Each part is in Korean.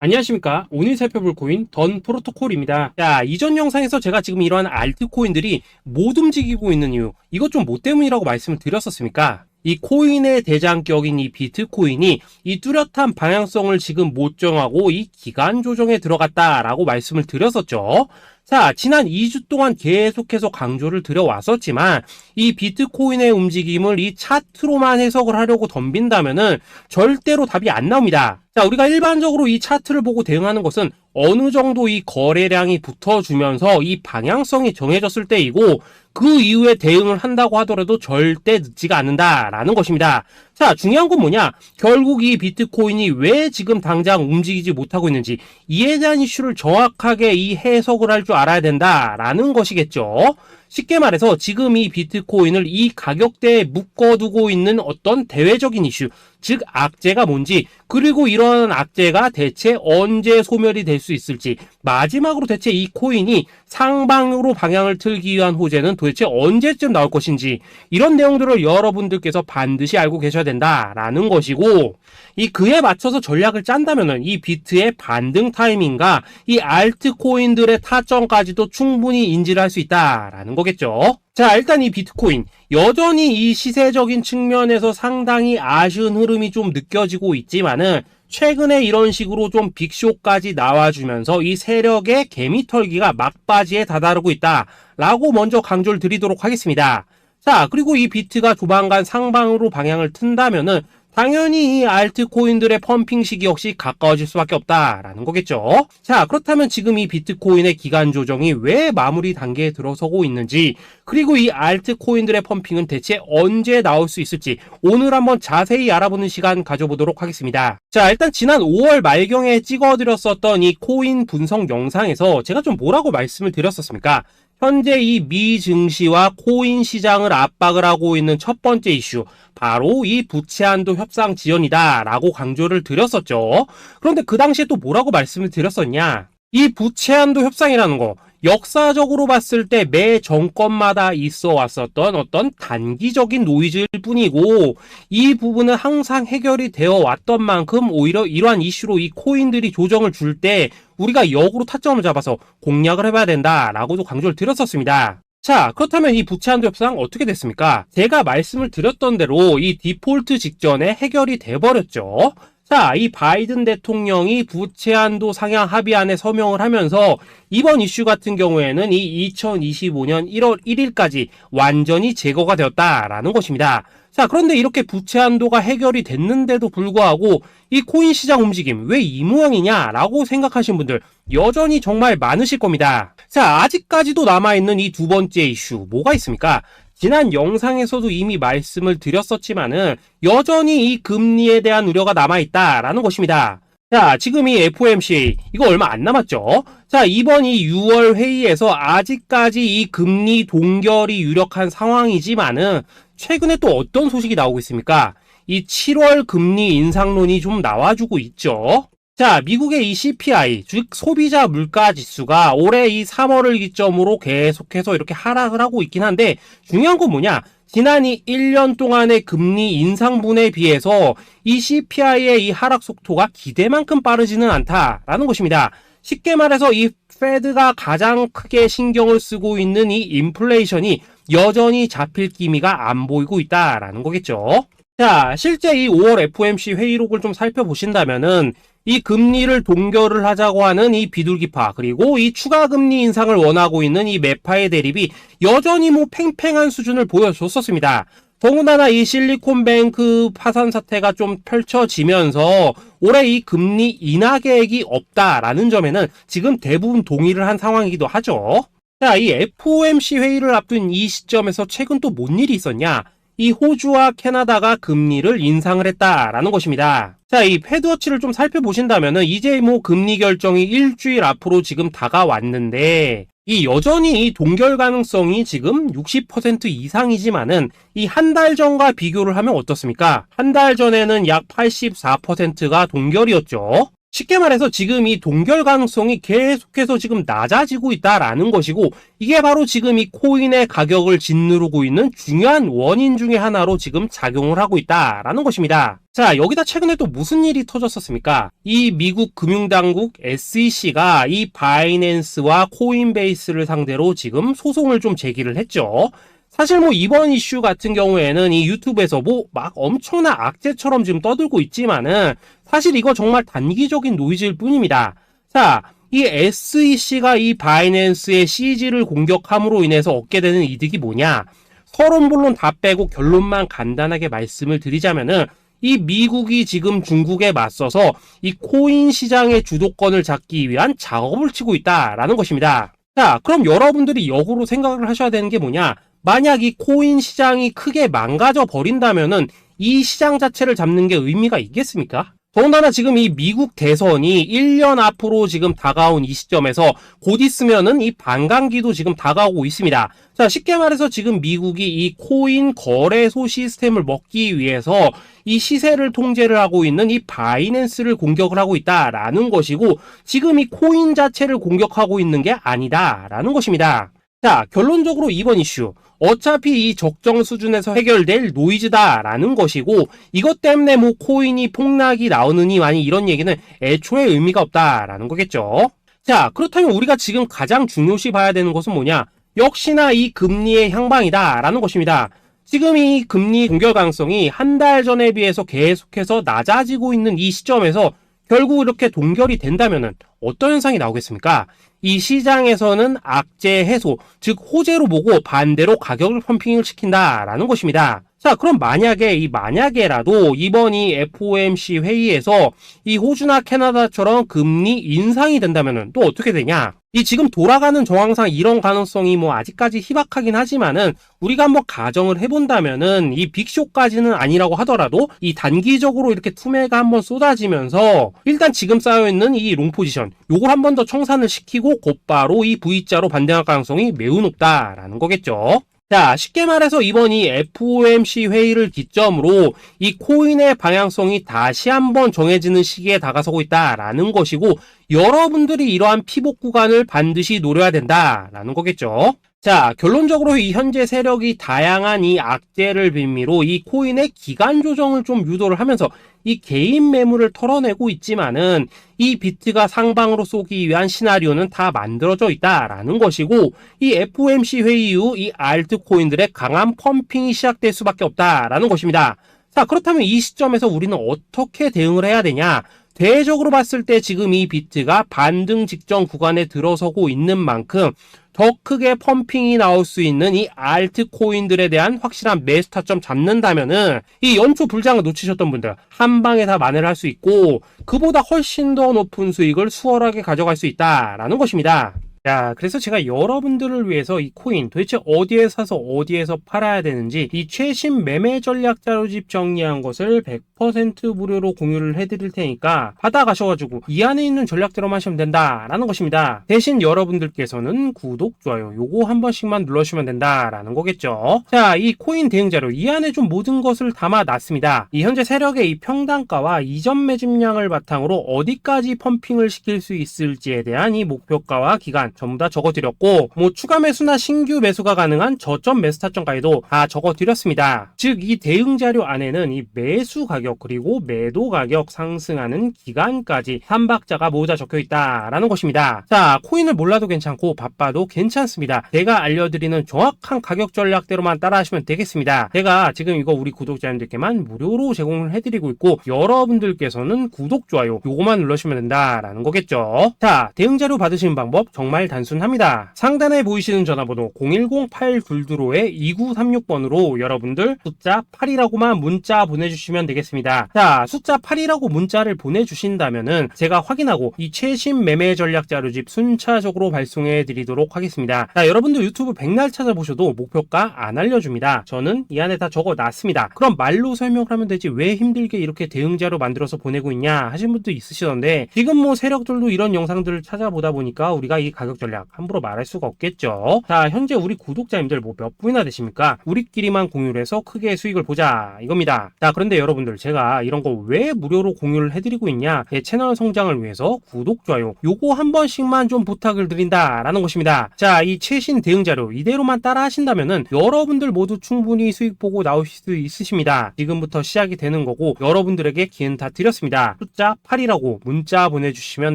안녕하십니까. 오늘 살펴볼 코인 던 프로토콜입니다. 자, 이전 영상에서 제가 지금 이러한 알트코인들이 못 움직이고 있는 이유, 이것 좀 뭐 때문이라고 말씀을 드렸었습니까? 이 코인의 대장격인 이 비트코인이 이 뚜렷한 방향성을 지금 못 정하고 이 기간 조정에 들어갔다라고 말씀을 드렸었죠. 자, 지난 2주 동안 계속해서 강조를 드려왔었지만 이 비트코인의 움직임을 이 차트로만 해석을 하려고 덤빈다면은 절대로 답이 안 나옵니다. 자, 우리가 일반적으로 이 차트를 보고 대응하는 것은 어느 정도 이 거래량이 붙어주면서 이 방향성이 정해졌을 때이고, 그 이후에 대응을 한다고 하더라도 절대 늦지가 않는다라는 것입니다. 자, 중요한 건 뭐냐? 결국 이 비트코인이 왜 지금 당장 움직이지 못하고 있는지, 이에 대한 이슈를 정확하게 이 해석을 할 줄 알아야 된다라는 것이겠죠. 쉽게 말해서 지금 이 비트코인을 이 가격대에 묶어두고 있는 어떤 대외적인 이슈, 즉 악재가 뭔지, 그리고 이런 악재가 대체 언제 소멸이 될 수 있을지, 마지막으로 대체 이 코인이 상방으로 방향을 틀기 위한 호재는 도대체 언제쯤 나올 것인지, 이런 내용들을 여러분들께서 반드시 알고 계셔야 된다라는 것이고, 이 그에 맞춰서 전략을 짠다면은 이 비트의 반등 타이밍과 이 알트코인들의 타점까지도 충분히 인지를 할 수 있다라는 거겠죠. 자, 일단 이 비트코인 여전히 이 시세적인 측면에서 상당히 아쉬운 흐름이 좀 느껴지고 있지만은, 최근에 이런 식으로 좀 빅쇼까지 나와주면서 이 세력의 개미털기가 막바지에 다다르고 있다라고 먼저 강조를 드리도록 하겠습니다. 자, 그리고 이 비트가 조만간 상방으로 방향을 튼다면은 당연히 이 알트코인들의 펌핑 시기 역시 가까워질 수밖에 없다라는 거겠죠. 자, 그렇다면 지금 이 비트코인의 기간 조정이 왜 마무리 단계에 들어서고 있는지, 그리고 이 알트코인들의 펌핑은 대체 언제 나올 수 있을지 오늘 한번 자세히 알아보는 시간 가져보도록 하겠습니다. 자, 일단 지난 5월 말경에 찍어드렸었던 이 코인 분석 영상에서 제가 좀 뭐라고 말씀을 드렸었습니까? 현재 이 미 증시와 코인 시장을 압박을 하고 있는 첫 번째 이슈, 바로 이 부채 한도 협상 지연이다 라고 강조를 드렸었죠. 그런데 그 당시에 또 뭐라고 말씀을 드렸었냐? 이 부채 한도 협상이라는 거, 역사적으로 봤을 때 매 정권마다 있어 왔었던 어떤 단기적인 노이즈일 뿐이고, 이 부분은 항상 해결이 되어 왔던 만큼 오히려 이러한 이슈로 이 코인들이 조정을 줄 때 우리가 역으로 타점을 잡아서 공략을 해봐야 된다라고도 강조를 드렸었습니다. 자, 그렇다면 이 부채 한도 협상 어떻게 됐습니까? 제가 말씀을 드렸던 대로 이 디폴트 직전에 해결이 돼버렸죠. 자, 이 바이든 대통령이 부채 한도 상향 합의안에 서명을 하면서 이번 이슈 같은 경우에는 이 2025년 1월 1일까지 완전히 제거가 되었다라는 것입니다. 자, 그런데 이렇게 부채 한도가 해결이 됐는데도 불구하고 이 코인 시장 움직임 왜 이 모양이냐라고 생각하시는 분들 여전히 정말 많으실 겁니다. 자, 아직까지도 남아있는 이 두 번째 이슈 뭐가 있습니까? 지난 영상에서도 이미 말씀을 드렸었지만은 여전히 이 금리에 대한 우려가 남아있다라는 것입니다. 자, 지금 이 FOMC 이거 얼마 안 남았죠? 자, 이번 이 6월 회의에서 아직까지 이 금리 동결이 유력한 상황이지만은 최근에 또 어떤 소식이 나오고 있습니까? 이 7월 금리 인상론이 좀 나와주고 있죠. 자, 미국의 이 CPI, 즉 소비자 물가 지수가 올해 이 3월을 기점으로 계속해서 이렇게 하락을 하고 있긴 한데, 중요한 건 뭐냐? 지난 이 1년 동안의 금리 인상분에 비해서 이 CPI의 이 하락 속도가 기대만큼 빠르지는 않다라는 것입니다. 쉽게 말해서 이 페드가 가장 크게 신경을 쓰고 있는 이 인플레이션이 여전히 잡힐 기미가 안 보이고 있다라는 거겠죠. 자, 실제 이 5월 FOMC 회의록을 좀 살펴보신다면은 이 금리를 동결을 하자고 하는 이 비둘기파, 그리고 이 추가 금리 인상을 원하고 있는 이 매파의 대립이 여전히 뭐 팽팽한 수준을 보여줬었습니다. 더군다나 이 실리콘뱅크 파산 사태가 좀 펼쳐지면서 올해 이 금리 인하 계획이 없다라는 점에는 지금 대부분 동의를 한 상황이기도 하죠. 자, 이 FOMC 회의를 앞둔 이 시점에서 최근 또 뭔 일이 있었냐? 이 호주와 캐나다가 금리를 인상을 했다라는 것입니다. 자, 이 패드워치를 좀 살펴보신다면은 이제 뭐 금리 결정이 일주일 앞으로 지금 다가왔는데, 이 여전히 이 동결 가능성이 지금 60% 이상이지만은 이 한 달 전과 비교를 하면 어떻습니까? 한 달 전에는 약 84%가 동결이었죠. 쉽게 말해서 지금 이 동결 가능성이 계속해서 지금 낮아지고 있다라는 것이고, 이게 바로 지금 이 코인의 가격을 짓누르고 있는 중요한 원인 중에 하나로 지금 작용을 하고 있다라는 것입니다. 자, 여기다 최근에 또 무슨 일이 터졌었습니까? 이 미국 금융당국 SEC가 이 바이낸스와 코인베이스를 상대로 지금 소송을 좀 제기를 했죠. 사실 뭐 이번 이슈 같은 경우에는 이 유튜브에서 뭐 막 엄청난 악재처럼 지금 떠들고 있지만은 사실 이거 정말 단기적인 노이즈일 뿐입니다. 자, 이 SEC가 이 바이낸스의 CG를 공격함으로 인해서 얻게 되는 이득이 뭐냐? 서론본론 다 빼고 결론만 간단하게 말씀을 드리자면은, 이 미국이 지금 중국에 맞서서 이 코인 시장의 주도권을 잡기 위한 작업을 치고 있다라는 것입니다. 자, 그럼 여러분들이 역으로 생각을 하셔야 되는 게 뭐냐? 만약 이 코인 시장이 크게 망가져 버린다면은 이 시장 자체를 잡는 게 의미가 있겠습니까? 더군다나 지금 이 미국 대선이 1년 앞으로 지금 다가온 이 시점에서 곧 있으면은 이 반감기도 지금 다가오고 있습니다. 자, 쉽게 말해서 지금 미국이 이 코인 거래소 시스템을 먹기 위해서 이 시세를 통제를 하고 있는 이 바이낸스를 공격을 하고 있다라는 것이고, 지금 이 코인 자체를 공격하고 있는 게 아니다라는 것입니다. 자, 결론적으로 이번 이슈, 어차피 이 적정 수준에서 해결될 노이즈다라는 것이고, 이것 때문에 뭐 코인이 폭락이 나오느니 많이 이런 얘기는 애초에 의미가 없다라는 거겠죠. 자, 그렇다면 우리가 지금 가장 중요시 봐야 되는 것은 뭐냐? 역시나 이 금리의 향방이다라는 것입니다. 지금 이 금리 동결 가능성이 한 달 전에 비해서 계속해서 낮아지고 있는 이 시점에서 결국 이렇게 동결이 된다면은 어떤 현상이 나오겠습니까? 이 시장에서는 악재 해소, 즉 호재로 보고 반대로 가격을 펌핑을 시킨다라는 것입니다. 자, 그럼 만약에라도 이번 이 FOMC 회의에서 이 호주나 캐나다처럼 금리 인상이 된다면은 또 어떻게 되냐? 이 지금 돌아가는 정황상 이런 가능성이 뭐 아직까지 희박하긴 하지만은, 우리가 한번 가정을 해본다면은 이 빅쇼까지는 아니라고 하더라도 이 단기적으로 이렇게 투매가 한번 쏟아지면서 일단 지금 쌓여있는 이 롱 포지션, 요걸 한 번 더 청산을 시키고 곧바로 이 V자로 반등할 가능성이 매우 높다라는 거겠죠. 자, 쉽게 말해서 이번 이 FOMC 회의를 기점으로 이 코인의 방향성이 다시 한번 정해지는 시기에 다가서고 있다라는 것이고, 여러분들이 이러한 피복 구간을 반드시 노려야 된다라는 거겠죠. 자, 결론적으로 이 현재 세력이 다양한 이 악재를 빌미로 이 코인의 기간 조정을 좀 유도를 하면서 이 개인 매물을 털어내고 있지만은, 이 비트가 상방으로 쏘기 위한 시나리오는 다 만들어져 있다라는 것이고, 이 FOMC 회의 이후 이 알트코인들의 강한 펌핑이 시작될 수밖에 없다라는 것입니다. 자, 그렇다면 이 시점에서 우리는 어떻게 대응을 해야 되냐? 대외적으로 봤을 때 지금 이 비트가 반등 직전 구간에 들어서고 있는 만큼 더 크게 펌핑이 나올 수 있는 이 알트코인들에 대한 확실한 매수 타점 잡는다면은 이 연초 불장을 놓치셨던 분들 한 방에 다 만회를 할 수 있고, 그보다 훨씬 더 높은 수익을 수월하게 가져갈 수 있다라는 것입니다. 자, 그래서 제가 여러분들을 위해서 이 코인 도대체 어디에 사서 어디에서 팔아야 되는지 이 최신 매매 전략 자료집 정리한 것을 100% 무료로 공유를 해드릴 테니까 받아가셔가지고 이 안에 있는 전략대로만 하시면 된다라는 것입니다. 대신 여러분들께서는 구독, 좋아요 요거 한 번씩만 눌러주시면 된다라는 거겠죠. 자, 이 코인 대응 자료 이 안에 좀 모든 것을 담아놨습니다. 이 현재 세력의 이 평단가와 이전 매집량을 바탕으로 어디까지 펌핑을 시킬 수 있을지에 대한 이 목표가와 기간 전부 다 적어드렸고, 뭐 추가 매수나 신규 매수가 가능한 저점 매수 타점까지도 다 적어드렸습니다. 즉 이 대응 자료 안에는 이 매수 가격 그리고 매도 가격 상승하는 기간까지 3박자가 모두 적혀있다라는 것입니다. 자, 코인을 몰라도 괜찮고 바빠도 괜찮습니다. 제가 알려드리는 정확한 가격 전략대로만 따라하시면 되겠습니다. 제가 지금 이거 우리 구독자님들께만 무료로 제공을 해드리고 있고, 여러분들께서는 구독, 좋아요 요거만 눌러주시면 된다라는 거겠죠. 자, 대응 자료 받으시는 방법 정말 단순합니다. 상단에 보이시는 전화번호 010-822-2936번으로 여러분들 숫자 8이라고만 문자 보내주시면 되겠습니다. 자, 숫자 8이라고 문자를 보내주신다면은 제가 확인하고 이 최신 매매 전략 자료집 순차적으로 발송해 드리도록 하겠습니다. 자, 여러분들 유튜브 백날 찾아보셔도 목표가 안 알려줍니다. 저는 이 안에 다 적어놨습니다. 그럼 말로 설명을 하면 되지 왜 힘들게 이렇게 대응 자료 만들어서 보내고 있냐 하신 분도 있으시던데, 지금 뭐 세력들도 이런 영상들을 찾아보다 보니까 우리가 이 가격 전략 함부로 말할 수가 없겠죠. 자, 현재 우리 구독자님들 뭐 몇 분이나 되십니까? 우리끼리만 공유를 해서 크게 수익을 보자 이겁니다. 자, 그런데 여러분들 제가 제가 이런 거 왜 무료로 공유를 해드리고 있냐, 제 채널 성장을 위해서 구독, 좋아요 요거 한 번씩만 좀 부탁을 드린다 라는 것입니다. 자, 이 최신 대응 자료 이대로만 따라 하신다면은 여러분들 모두 충분히 수익 보고 나오실 수 있으십니다. 지금부터 시작이 되는 거고 여러분들에게 기회는 다 드렸습니다. 숫자 8이라고 문자 보내주시면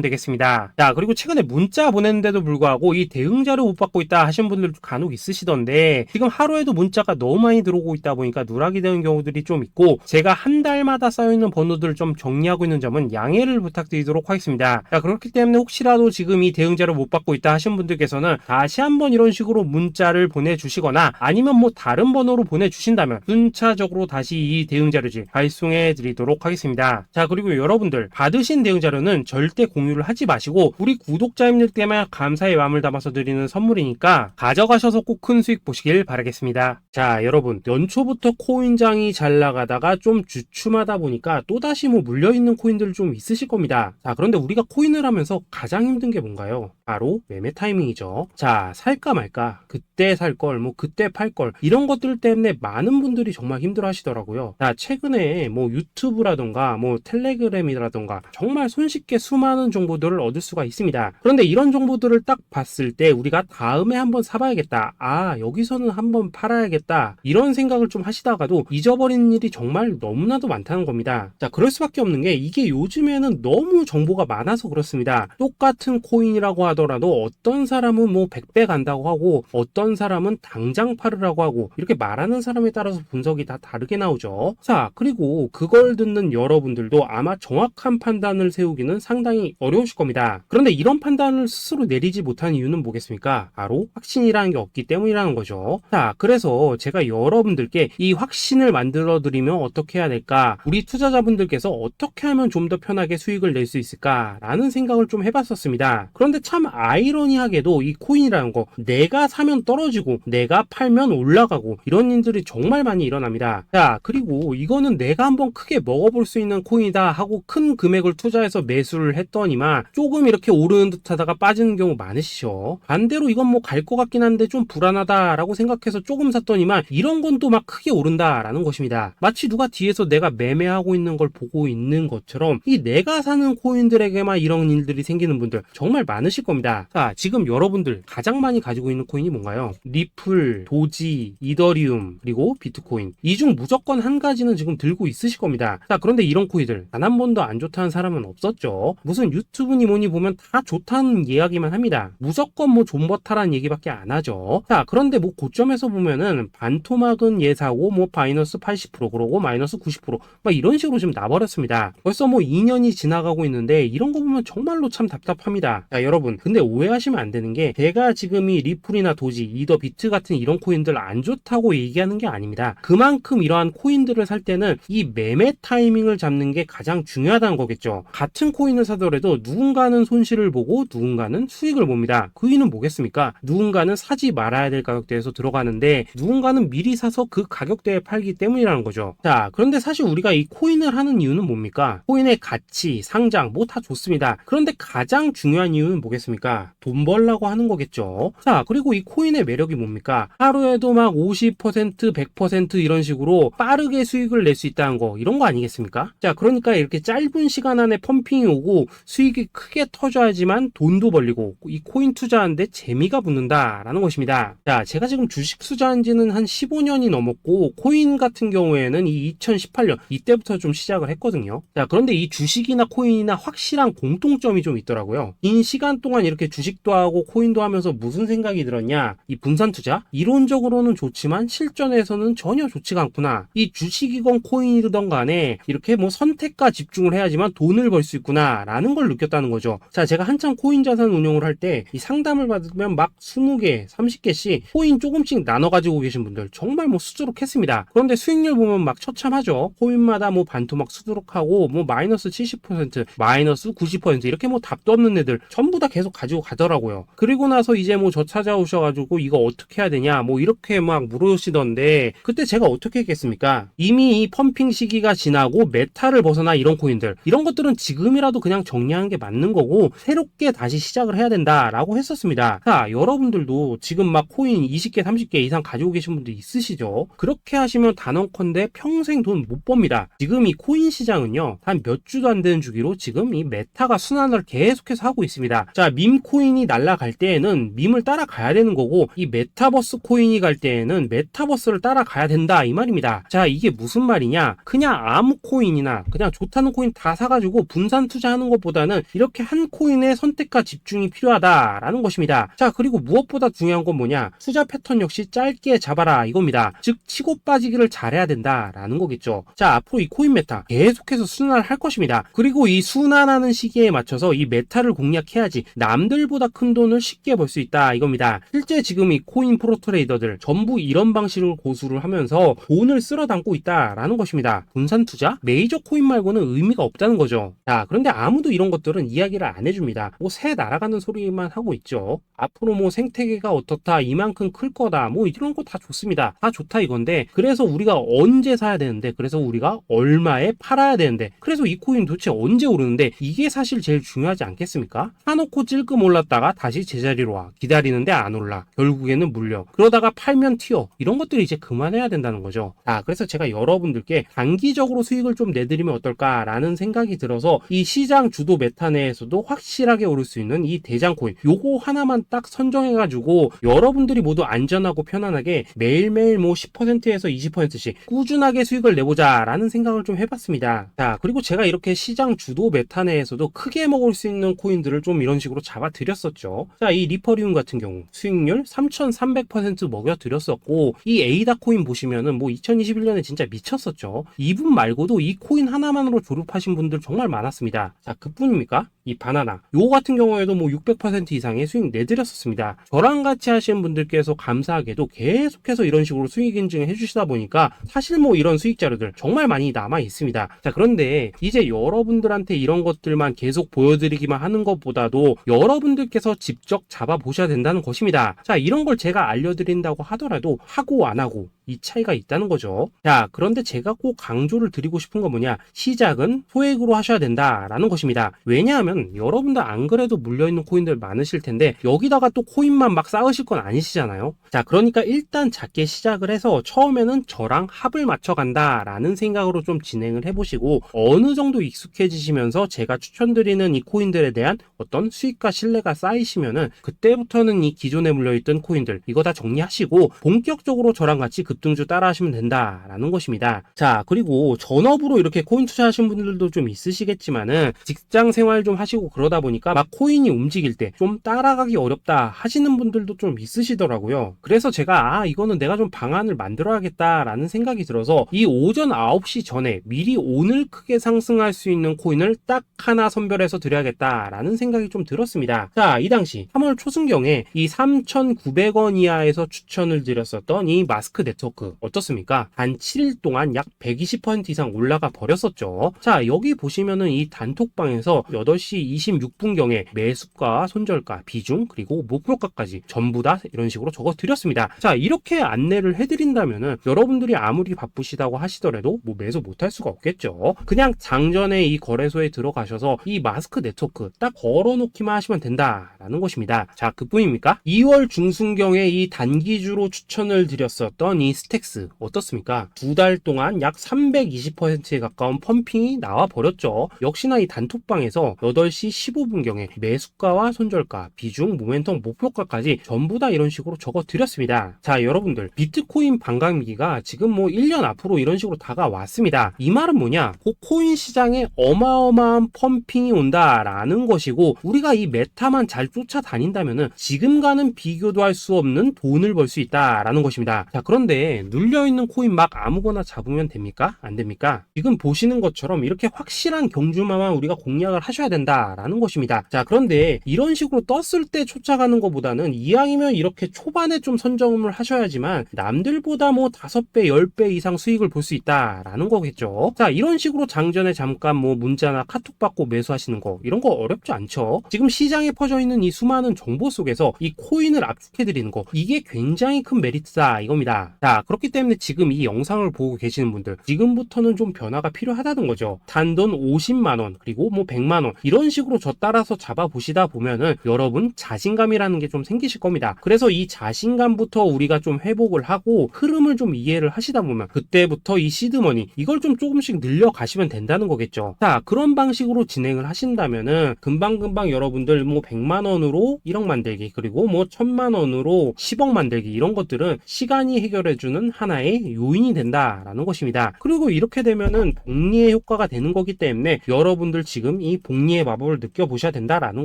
되겠습니다. 자, 그리고 최근에 문자 보냈는데도 불구하고 이 대응 자료 못 받고 있다 하신 분들도 간혹 있으시던데, 지금 하루에도 문자가 너무 많이 들어오고 있다 보니까 누락이 되는 경우들이 좀 있고, 제가 한 달마다 쌓여있는 번호들을 좀 정리하고 있는 점은 양해를 부탁드리도록 하겠습니다. 자, 그렇기 때문에 혹시라도 지금 이 대응 자료 못 받고 있다 하신 분들께서는 다시 한번 이런 식으로 문자를 보내주시거나 아니면 뭐 다른 번호로 보내주신다면 순차적으로 다시 이 대응 자료지 발송해 드리도록 하겠습니다. 자, 그리고 여러분들 받으신 대응 자료는 절대 공유를 하지 마시고 우리 구독자님들께만 감사의 마음을 담아서 드리는 선물이니까 가져가셔서 꼭 큰 수익 보시길 바라겠습니다. 자, 여러분, 연초부터 코인장이 잘 나가다가 좀 주춤하다 보니까 또다시 뭐 물려있는 코인들 좀 있으실 겁니다. 자, 그런데 우리가 코인을 하면서 가장 힘든 게 뭔가요? 바로 매매 타이밍이죠. 자, 살까 말까, 그때 살 걸, 뭐 그때 팔 걸, 이런 것들 때문에 많은 분들이 정말 힘들어 하시더라고요. 자, 최근에 뭐 유튜브라던가 뭐 텔레그램이라던가 정말 손쉽게 수많은 정보들을 얻을 수가 있습니다. 그런데 이런 정보들을 딱 봤을 때 우리가 다음에 한번 사봐야겠다, 아 여기서는 한번 팔아야겠다, 이런 생각을 좀 하시다가도 잊어버리는 일이 정말 너무나도 많다는 겁니다. 자, 그럴 수밖에 없는 게 이게 요즘에는 너무 정보가 많아서 그렇습니다. 똑같은 코인이라고 하더라도 어떤 사람은 뭐 100배 간다고 하고 어떤 사람은 당장 팔으라고 하고, 이렇게 말하는 사람에 따라서 분석이 다 다르게 나오죠. 자, 그리고 그걸 듣는 여러분들도 아마 정확한 판단을 세우기는 상당히 어려우실 겁니다. 그런데 이런 판단을 스스로 내리지 못한 이유는 뭐겠습니까? 바로 확신이라는 게 없기 때문이라는 거죠. 자, 그래서 제가 여러분들께 이 확신을 만들어 드리면 어떻게 해야 될까, 우리 투자자분들께서 어떻게 하면 좀 더 편하게 수익을 낼 수 있을까 라는 생각을 좀 해봤었습니다. 그런데 참 아이러니하게도 이 코인이라는 거, 내가 사면 떨어지고 내가 팔면 올라가고 이런 일들이 정말 많이 일어납니다. 자, 그리고 이거는 내가 한번 크게 먹어볼 수 있는 코인이다 하고 큰 금액을 투자해서 매수를 했더니만 조금 이렇게 오르는 듯 하다가 빠지는 경우 많으시죠. 반대로 이건 뭐 갈 것 같긴 한데 좀 불안하다라고 생각해서 조금 샀더니만 이런 건 또 막 크게 오른다라는 것입니다. 마치 누가 뒤에서 내가 매매하고 있는 걸 보고 있는 것처럼 이 내가 사는 코인들에게만 이런 일들이 생기는 분들 정말 많으실 겁니다. 자, 지금 여러분들 가장 많이 가지고 있는 코인이 뭔가요? 리플, 도지, 이더리움, 그리고 비트코인. 이 중 무조건 한 가지는 지금 들고 있으실 겁니다. 자, 그런데 이런 코인들 단 한 번도 안 좋다는 사람은 없었죠. 무슨 유튜브니 뭐니 보면 다 좋다는 이야기만 합니다. 무조건 뭐 존버타라는 얘기밖에 안 하죠. 자, 그런데 뭐 고점에서 보면은 반토막은 예사고 뭐 마이너스 80% 그러고 마이너스 90% 막 이런 식으로 지금 나버렸습니다. 벌써 뭐 2년이 지나가고 있는데 이런 거 보면 정말로 참 답답합니다. 자, 여러분, 근데 오해하시면 안 되는 게 제가 지금 이 리플이나 도지, 이더, 비트 같은 이런 코인들 안 좋다고 얘기하는 게 아닙니다. 그만큼 이러한 코인들을 살 때는 이 매매 타이밍을 잡는 게 가장 중요하다는 거겠죠. 같은 코인을 사더라도 누군가는 손실을 보고 누군가는 수익을 봅니다. 그 이유는 뭐겠습니까? 누군가는 사지 말아야 될 가격대에서 들어가는데 누군가는 미리 사서 그 가격대에 팔기 때문이라는 거죠. 자, 그런데 사실 우리가 이 코인을 하는 이유는 뭡니까? 코인의 가치, 상장 뭐 다 좋습니다. 그런데 가장 중요한 이유는 뭐겠습니까? 돈 벌라고 하는 거겠죠. 자, 그리고 이 코인의 매력이 뭡니까? 하루에도 막 50%, 100% 이런 식으로 빠르게 수익을 낼 수 있다는 거, 이런 거 아니겠습니까? 자, 그러니까 이렇게 짧은 시간 안에 펌핑이 오고 수익이 크게 터져야지만 돈도 벌리고 이 코인 투자하는데 재미가 붙는다라는 것입니다. 자, 제가 지금 주식 투자한 지는 한 15년이 넘었고 코인 같은 경우에는 이 2018년 이때부터 좀 시작을 했거든요. 자, 그런데 이 주식이나 코인이나 확실한 공통점이 좀 있더라고요. 긴 시간 동안 이렇게 주식도 하고 코인도 하면서 무슨 생각이 들었냐, 이 분산 투자 이론적으로는 좋지만 실전에서는 전혀 좋지가 않구나, 이 주식이건 코인이든 간에 이렇게 뭐 선택과 집중을 해야지만 돈을 벌 수 있구나 라는 걸 느꼈다는 거죠. 자, 제가 한참 코인 자산 운용을 할 때 이 상담을 받으면 막 20개, 30개씩 코인 조금씩 나눠 가지고 계신 분들 정말 뭐 수두룩했습니다. 그런데 수익률 보면 막 처참하죠. 코인마다 뭐 반토막 수두룩하고 뭐 마이너스 70%, 마이너스 90% 이렇게 뭐 답도 없는 애들 전부 다 계속 가지고 가더라고요. 그리고 나서 이제 뭐 저 찾아오셔가지고 이거 어떻게 해야 되냐 뭐 이렇게 막 물으시던데, 그때 제가 어떻게 했겠습니까? 이미 이 펌핑 시기가 지나고 메타를 벗어나 이런 코인들, 이런 것들은 지금이라도 그냥 정리하는 게 맞는 거고 새롭게 다시 시작을 해야 된다라고 했었습니다. 자, 여러분들도 지금 막 코인 20개, 30개 이상 가지고 계신 분들 있으시죠? 그렇게 하시면 단언컨대 평생 돈 못 요겁니다. 지금 이 코인 시장은요, 한 몇 주도 안 되는 주기로 지금 이 메타가 순환을 계속해서 하고 있습니다. 자, 밈 코인이 날아갈 때에는 밈을 따라가야 되는 거고, 이 메타버스 코인이 갈 때에는 메타버스를 따라가야 된다 이 말입니다. 자, 이게 무슨 말이냐? 그냥 아무 코인이나 그냥 좋다는 코인 다 사가지고 분산 투자하는 것보다는 이렇게 한 코인에 선택과 집중이 필요하다라는 것입니다. 자, 그리고 무엇보다 중요한 건 뭐냐? 투자 패턴 역시 짧게 잡아라 이겁니다. 즉 치고 빠지기를 잘해야 된다라는 거겠죠. 자, 앞으로 이 코인 메타 계속해서 순환을 할 것입니다. 그리고 이 순환하는 시기에 맞춰서 이 메타를 공략해야지 남들보다 큰 돈을 쉽게 벌 수 있다 이겁니다. 실제 지금 이 코인 프로 트레이더들 전부 이런 방식을 고수를 하면서 돈을 쓸어 담고 있다라는 것입니다. 분산 투자? 메이저 코인 말고는 의미가 없다는 거죠. 자, 그런데 아무도 이런 것들은 이야기를 안 해줍니다. 뭐 새 날아가는 소리만 하고 있죠. 앞으로 뭐 생태계가 어떻다, 이만큼 클 거다, 뭐 이런 거 다 좋습니다. 다 좋다 이건데, 그래서 우리가 언제 사야 되는데, 그래서 우리가 얼마에 팔아야 되는데, 그래서 이 코인 도대체 언제 오르는데, 이게 사실 제일 중요하지 않겠습니까? 사놓고 찔끔 올랐다가 다시 제자리로 와. 기다리는데 안 올라. 결국에는 물려. 그러다가 팔면 튀어. 이런 것들을 이제 그만해야 된다는 거죠. 자, 그래서 제가 여러분들께 단기적으로 수익을 좀 내드리면 어떨까라는 생각이 들어서 이 시장 주도 메타 내에서도 확실하게 오를 수 있는 이 대장 코인, 요거 하나만 딱 선정해가지고 여러분들이 모두 안전하고 편안하게 매일매일 뭐 10%에서 20%씩 꾸준하게 수익을 내보자라는 생각을 좀 해봤습니다. 자, 그리고 제가 이렇게 시장 주도 메타 내에서도 크게 먹을 수 있는 코인들을 좀 이런 식으로 잡아드렸었죠. 자, 이 리퍼리움 같은 경우 수익률 3300% 먹여드렸었고, 이 에이다 코인 보시면은 뭐 2021년에 진짜 미쳤었죠. 이분 말고도 이 코인 하나만으로 졸업하신 분들 정말 많았습니다. 자, 그뿐입니까? 이 바나나 요거 같은 경우에도 뭐 600% 이상의 수익 내드렸었습니다. 저랑 같이 하시는 분들께서 감사하게도 계속해서 이런 식으로 수익 인증을 해주시다 보니까 사실 뭐 이런 수익 자료들 정말 많이 남아 있습니다. 자, 그런데 이제 여러분들한테 이런 것들만 계속 보여드리기만 하는 것보다도 여러분들께서 직접 잡아보셔야 된다는 것입니다. 자, 이런 걸 제가 알려드린다고 하더라도 하고 안 하고 이 차이가 있다는 거죠. 자, 그런데 제가 꼭 강조를 드리고 싶은 건 뭐냐? 시작은 소액으로 하셔야 된다라는 것입니다. 왜냐하면 여러분들 안 그래도 물려있는 코인들 많으실 텐데 여기다가 또 코인만 막 쌓으실 건 아니시잖아요. 자, 그러니까 일단 작게 시작을 해서 처음에는 저랑 합을 맞춰간다라는 생각으로 좀 진행을 해보시고, 어느 정도 익숙해지시면서 제가 추천드리는 이 코인들에 대한 어떤 수익과 신뢰가 쌓이시면은 그때부터는 이 기존에 물려있던 코인들 이거 다 정리하시고 본격적으로 저랑 같이 급등주 따라 하시면 된다라는 것입니다. 자, 그리고 전업으로 이렇게 코인 투자하시는 분들도 좀 있으시겠지만은 직장 생활 좀 하시고 그러다 보니까 막 코인이 움직일 때 좀 따라가기 어렵다 하시는 분들도 좀 있으시더라고요. 그래서 제가 이거는 내가 좀 방안을 만들어야겠다라는 생각이 들어서 이 오전 9시 전에 미리 오늘 크게 상승할 수 있는 코인을 딱 하나 선별해서 드려야겠다라는 생각이 좀 들었습니다. 자, 이 당시 3월 초순경에 이 3,900원 이하에서 추천을 드렸었던 이 마스크 네트워크 어떻습니까? 단 7일 동안 약 120% 이상 올라가 버렸었죠. 자, 여기 보시면은 이 단톡방에서 8시 26분경에 매수가, 손절가, 비중, 그리고 목표가까지 전부 다 이런 식으로 적어 드렸습니다. 자, 이렇게 안내를 해드린다면은 여러분들이 아무리 바쁘시다고 하시더라도 뭐 매수 못할 수가 없겠죠. 그냥 장전에 이 거래소에 들어가셔서 이 마스크 네트워크 딱 걸어놓기만 하시면 된다라는 것입니다. 자, 그뿐입니까? 2월 중순경에 이 단기주로 추천을 드렸었던 이 스택스 어떻습니까? 2달 동안 약 320%에 가까운 펌핑이 나와 버렸죠. 역시나 이 단톡방에서 8시 15분경에 매수가와 손절가, 비중, 모멘텀, 목표가까지 전부 다 이런 식으로 적어 드렸습니다. 자, 여러분들 비트코인 반감기가 지금 뭐 1년 앞으로 이런 식으로 다가왔습니다. 이 말은 뭐냐? 곧 코인 시장에 어마어마한 펌핑이 온다라는 것이고, 우리가 이 메타만 잘 쫓아다닌다면은 지금과는 비교도 할 수 없는 돈을 벌 수 있다라는 것입니다. 자, 그런데 눌려있는 코인 막 아무거나 잡으면 됩니까? 안 됩니까? 지금 보시는 것처럼 이렇게 확실한 경주마만 우리가 공략을 하셔야 된다라는 것입니다. 자, 그런데 이런 식으로 떴을 때 쫓아가는 것보다는 이왕이면 이렇게 초반에 좀 선점을 하셔야지만 남들보다 뭐 5배, 10배 이상 수익을 볼 수 있다라는 거겠죠. 자, 이런 식으로 장전에 잠깐 뭐 문자나 카톡 받고 매수하시는 거 이런 거 어렵지 않죠. 지금 시장에 퍼져 있는 이 수많은 정보 속에서 이 코인을 압축해 드리는 거, 이게 굉장히 큰 메리트다 이겁니다. 자, 자, 그렇기 때문에 지금 이 영상을 보고 계시는 분들, 지금부터는 좀 변화가 필요하다는 거죠. 단돈 50만원, 그리고 뭐 100만원, 이런 식으로 저 따라서 잡아보시다 보면은 여러분 자신감이라는 게 좀 생기실 겁니다. 그래서 이 자신감부터 우리가 좀 회복을 하고 흐름을 좀 이해를 하시다 보면 그때부터 이 시드머니, 이걸 좀 조금씩 늘려가시면 된다는 거겠죠. 자, 그런 방식으로 진행을 하신다면은 금방금방 여러분들 뭐 100만원으로 1억 만들기, 그리고 뭐 1000만원으로 10억 만들기, 이런 것들은 시간이 해결해주는 하나의 요인이 된다라는 것입니다. 그리고 이렇게 되면은 복리의 효과가 되는 거기 때문에 여러분들 지금 이 복리의 마법을 느껴보셔야 된다라는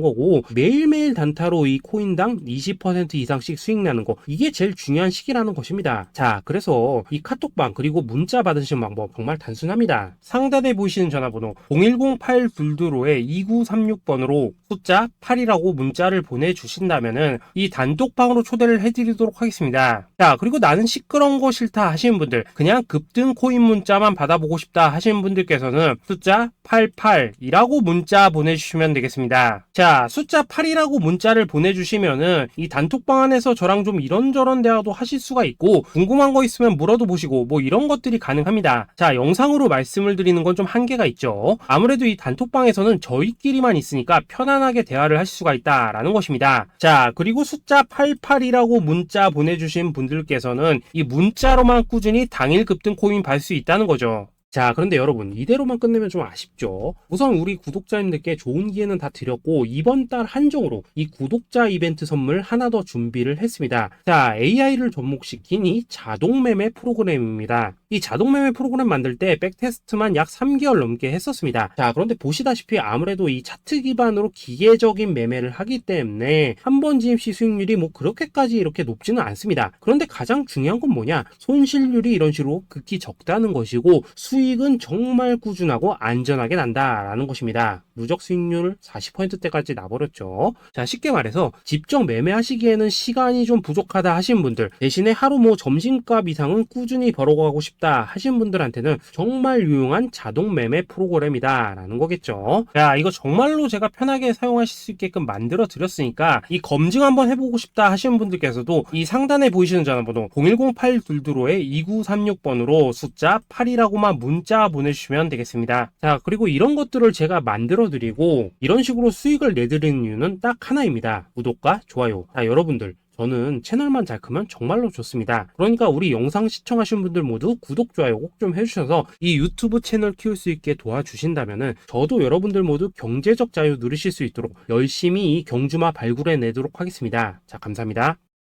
거고, 매일매일 단타로 이 코인당 20% 이상씩 수익 나는 거, 이게 제일 중요한 시기라는 것입니다. 자, 그래서 이 카톡방 그리고 문자 받으시는 방법 정말 단순합니다. 상단에 보이시는 전화번호 010-822-2936번으로 숫자 8이라고 문자를 보내주신다면은 이 단톡방으로 초대를 해드리도록 하겠습니다. 자, 그리고 나는 시끄러운 거 싫다 하시는 분들, 그냥 급등 코인 문자만 받아보고 싶다 하시는 분들께서는 숫자 88이라고 문자 보내주시면 되겠습니다. 자, 숫자 8이라고 문자를 보내주시면은 이 단톡방 안에서 저랑 좀 이런저런 대화도 하실 수가 있고, 궁금한 거 있으면 물어도 보시고 뭐 이런 것들이 가능합니다. 자, 영상으로 말씀을 드리는 건 좀 한계가 있죠. 아무래도 이 단톡방에서는 저희끼리만 있으니까 편안하게 대화를 하실 수가 있다라는 것입니다. 자, 그리고 숫자 88이라고 문자 보내주신 분들께서는 이 문자로만 꾸준히 당일 급등 코인 받을 수 있다는 거죠. 자, 그런데 여러분, 이대로만 끝내면 좀 아쉽죠. 우선 우리 구독자님들께 좋은 기회는 다 드렸고, 이번 달 한정으로 이 구독자 이벤트 선물 하나 더 준비를 했습니다. 자, AI를 접목시킨 이 자동매매 프로그램입니다. 이 자동매매 프로그램 만들 때 백테스트만 약 3개월 넘게 했었습니다. 자, 그런데 보시다시피 아무래도 이 차트 기반으로 기계적인 매매를 하기 때문에 한 번 진입 시 수익률이 뭐 그렇게까지 이렇게 높지는 않습니다. 그런데 가장 중요한 건 뭐냐? 손실률이 이런 식으로 극히 적다는 것이고, 수익은 정말 꾸준하고 안전하게 난다라는 것입니다. 누적 수익률 40%대까지 나버렸죠. 자, 쉽게 말해서 직접 매매하시기에는 시간이 좀 부족하다 하신 분들, 대신에 하루 뭐 점심값 이상은 꾸준히 벌어가고 싶다 하신 분들한테는 정말 유용한 자동 매매 프로그램이다 라는 거겠죠. 자, 이거 정말로 제가 편하게 사용하실 수 있게끔 만들어 드렸으니까 이 검증 한번 해보고 싶다 하시는 분들께서도 이 상단에 보이시는 전화번호 010-822-2936번으로 숫자 8이라고만 문자 보내주시면 되겠습니다. 자, 그리고 이런 것들을 제가 만들어 드리고 이런 식으로 수익을 내드리는 이유는 딱 하나입니다. 구독과 좋아요. 자, 여러분들, 저는 채널만 잘 크면 정말로 좋습니다. 그러니까 우리 영상 시청하신 분들 모두 구독, 좋아요 꼭 좀 해주셔서 이 유튜브 채널 키울 수 있게 도와주신다면은 저도 여러분들 모두 경제적 자유 누리실 수 있도록 열심히 이 경주마 발굴해 내도록 하겠습니다. 자, 감사합니다.